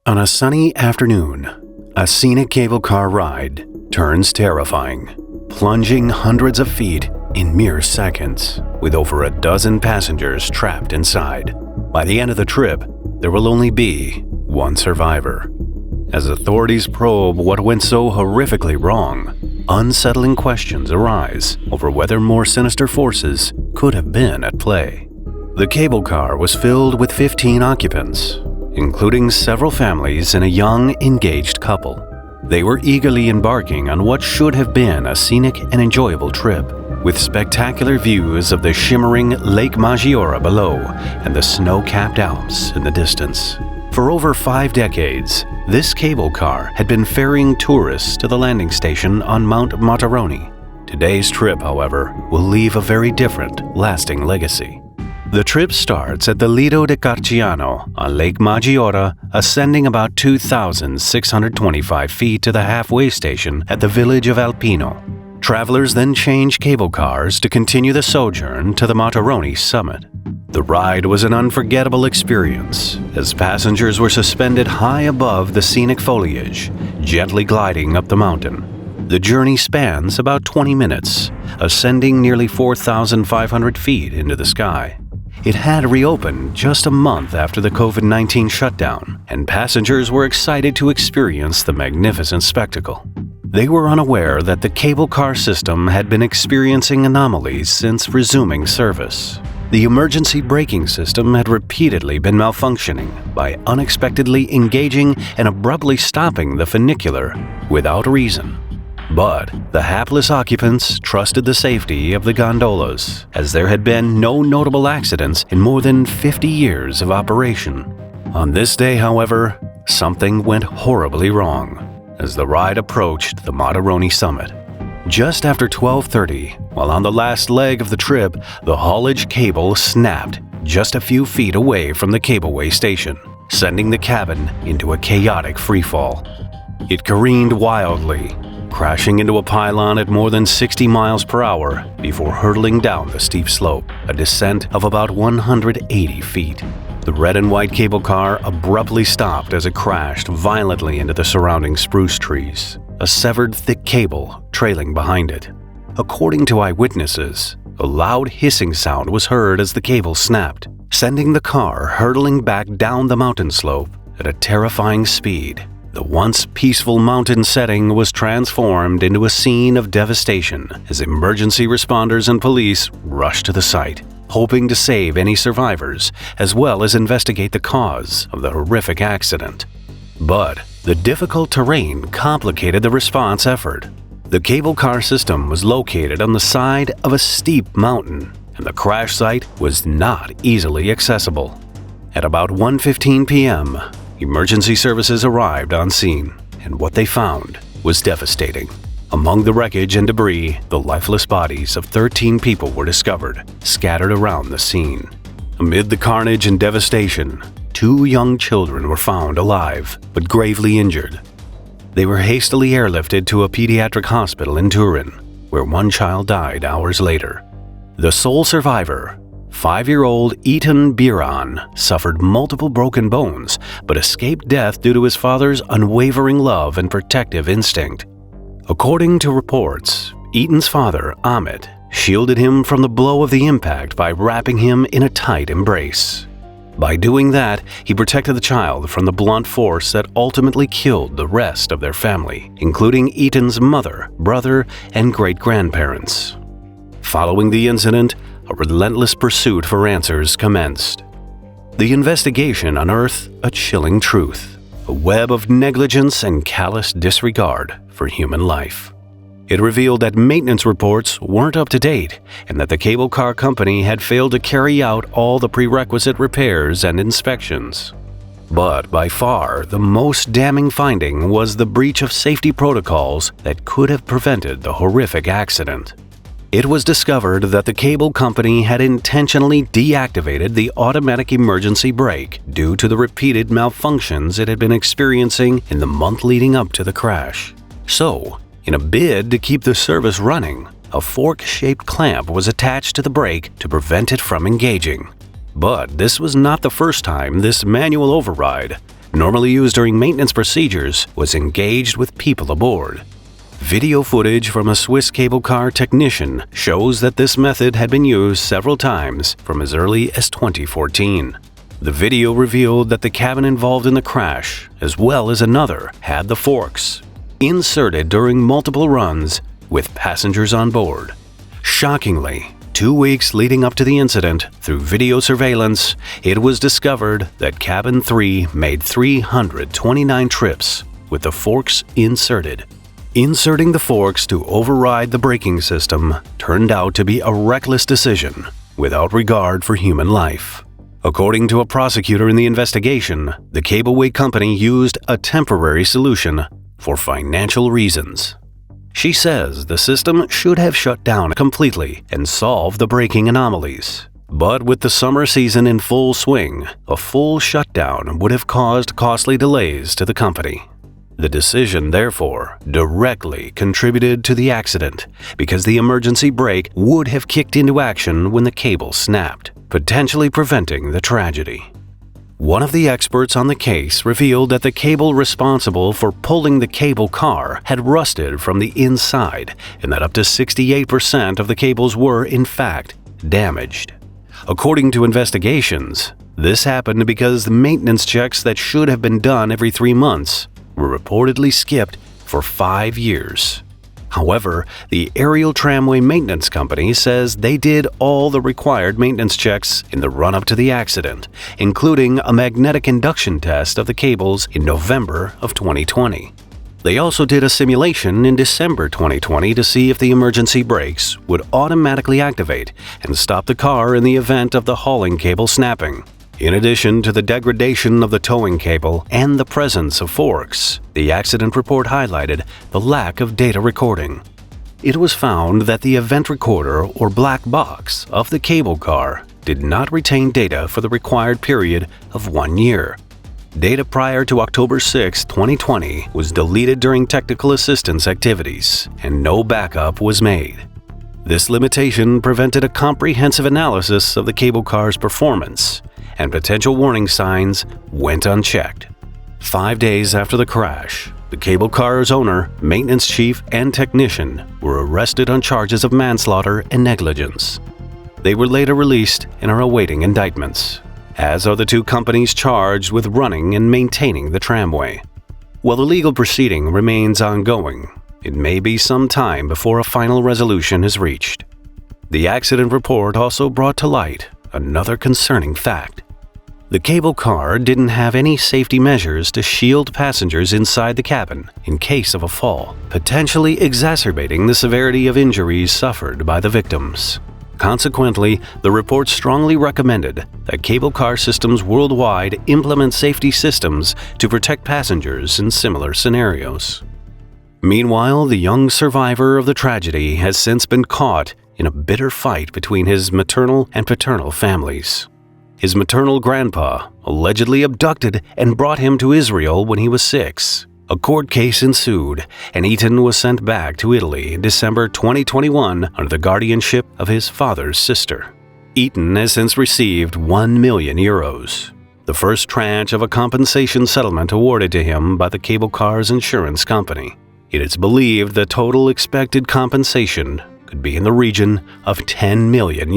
On a sunny afternoon, a scenic cable car ride turns terrifying, plunging hundreds of feet in mere seconds, with over a dozen passengers trapped inside. By the end of the trip, there will only be one survivor. As authorities probe what went so horrifically wrong, unsettling questions arise over whether more sinister forces could have been at play. The cable car was filled with 15 occupants, including several families and a young, engaged couple. They were eagerly embarking on what should have been a scenic and enjoyable trip, with spectacular views of the shimmering Lake Maggiore below and the snow-capped Alps in the distance. For over 5 decades, this cable car had been ferrying tourists to the landing station on Mount Mottarone. Today's trip, however, will leave a very different, lasting legacy. The trip starts at the Lido de Carciano on Lake Maggiore, ascending about 2,625 feet to the halfway station at the village of Alpino. Travelers then change cable cars to continue the sojourn to the Mottarone summit. The ride was an unforgettable experience, as passengers were suspended high above the scenic foliage, gently gliding up the mountain. The journey spans about 20 minutes, ascending nearly 4,500 feet into the sky. It had reopened just a month after the COVID-19 shutdown, and passengers were excited to experience the magnificent spectacle. They were unaware that the cable car system had been experiencing anomalies since resuming service. The emergency braking system had repeatedly been malfunctioning by unexpectedly engaging and abruptly stopping the funicular without reason. But the hapless occupants trusted the safety of the gondolas, as there had been no notable accidents in more than 50 years of operation. On this day, however, something went horribly wrong as the ride approached the Mottarone summit. Just after 12:30, while on the last leg of the trip, the haulage cable snapped just a few feet away from the cableway station, sending the cabin into a chaotic freefall. It careened wildly, crashing into a pylon at more than 60 miles per hour before hurtling down the steep slope, a descent of about 180 feet. The red and white cable car abruptly stopped as it crashed violently into the surrounding spruce trees, a severed thick cable trailing behind it. According to eyewitnesses, a loud hissing sound was heard as the cable snapped, sending the car hurtling back down the mountain slope at a terrifying speed. The once peaceful mountain setting was transformed into a scene of devastation as emergency responders and police rushed to the site, hoping to save any survivors as well as investigate the cause of the horrific accident. But the difficult terrain complicated the response effort. The cable car system was located on the side of a steep mountain, and the crash site was not easily accessible. At about 1:15 p.m., emergency services arrived on scene, and what they found was devastating. Among the wreckage and debris, the lifeless bodies of 13 people were discovered, scattered around the scene. Amid the carnage and devastation, 2 young children were found alive, but gravely injured. They were hastily airlifted to a pediatric hospital in Turin, where one child died hours later. The sole survivor, 5-year-old Eitan Biran, suffered multiple broken bones, but escaped death due to his father's unwavering love and protective instinct. According to reports, Eitan's father, Amit, shielded him from the blow of the impact by wrapping him in a tight embrace. By doing that, he protected the child from the blunt force that ultimately killed the rest of their family, including Eitan's mother, brother, and great-grandparents. Following the incident, a relentless pursuit for answers commenced. The investigation unearthed a chilling truth, a web of negligence and callous disregard for human life. It revealed that maintenance reports weren't up to date and that the cable car company had failed to carry out all the prerequisite repairs and inspections. But by far, the most damning finding was the breach of safety protocols that could have prevented the horrific accident. It was discovered that the cable company had intentionally deactivated the automatic emergency brake due to the repeated malfunctions it had been experiencing in the month leading up to the crash. So, in a bid to keep the service running, a fork-shaped clamp was attached to the brake to prevent it from engaging. But this was not the first time this manual override normally used during maintenance procedures, was engaged with people aboard. Video footage from a Swiss cable car technician shows that this method had been used several times from as early as 2014. The video revealed that the cabin involved in the crash, as well as another, had the forks inserted during multiple runs with passengers on board. Shockingly, 2 weeks leading up to the incident, through video surveillance, it was discovered that Cabin 3 made 329 trips with the forks inserted. Inserting the forks to override the braking system turned out to be a reckless decision without regard for human life. According to a prosecutor in the investigation, the cableway company used a temporary solution for financial reasons. She says the system should have shut down completely and solved the braking anomalies. But with the summer season in full swing, a full shutdown would have caused costly delays to the company. The decision, therefore, directly contributed to the accident because the emergency brake would have kicked into action when the cable snapped, potentially preventing the tragedy. One of the experts on the case revealed that the cable responsible for pulling the cable car had rusted from the inside and that up to 68% of the cables were, in fact, damaged. According to investigations, this happened because the maintenance checks that should have been done every 3 months were reportedly skipped for 5 years. However, the aerial tramway maintenance company says they did all the required maintenance checks in the run-up to the accident, including a magnetic induction test of the cables in November of 2020. They also did a simulation in December 2020 to see if the emergency brakes would automatically activate and stop the car in the event of the hauling cable snapping. In addition to the degradation of the towing cable and the presence of forks, the accident report highlighted the lack of data recording. It was found that the event recorder or black box of the cable car did not retain data for the required period of 1 year. Data prior to October 6, 2020 was deleted during technical assistance activities, and no backup was made. This limitation prevented a comprehensive analysis of the cable car's performance, and potential warning signs went unchecked. 5 days after the crash, the cable car's owner, maintenance chief, and technician were arrested on charges of manslaughter and negligence. They were later released and are awaiting indictments, as are the 2 companies charged with running and maintaining the tramway. While the legal proceeding remains ongoing, it may be some time before a final resolution is reached. The accident report also brought to light another concerning fact. The cable car didn't have any safety measures to shield passengers inside the cabin in case of a fall, potentially exacerbating the severity of injuries suffered by the victims. Consequently, the report strongly recommended that cable car systems worldwide implement safety systems to protect passengers in similar scenarios. Meanwhile, the young survivor of the tragedy has since been caught in a bitter fight between his maternal and paternal families. His maternal grandpa allegedly abducted and brought him to Israel when he was 6. A court case ensued, and Ethan was sent back to Italy in December 2021 under the guardianship of his father's sister. Ethan has since received €1 million, the first tranche of a compensation settlement awarded to him by the cable car's insurance company. It is believed the total expected compensation could be in the region of €10 million.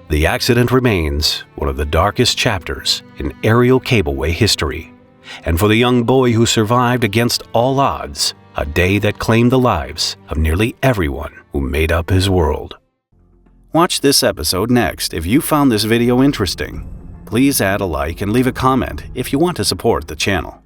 The accident remains one of the darkest chapters in aerial cableway history, and for the young boy who survived against all odds, a day that claimed the lives of nearly everyone who made up his world. Watch this episode next if you found this video interesting. Please add a like and leave a comment if you want to support the channel.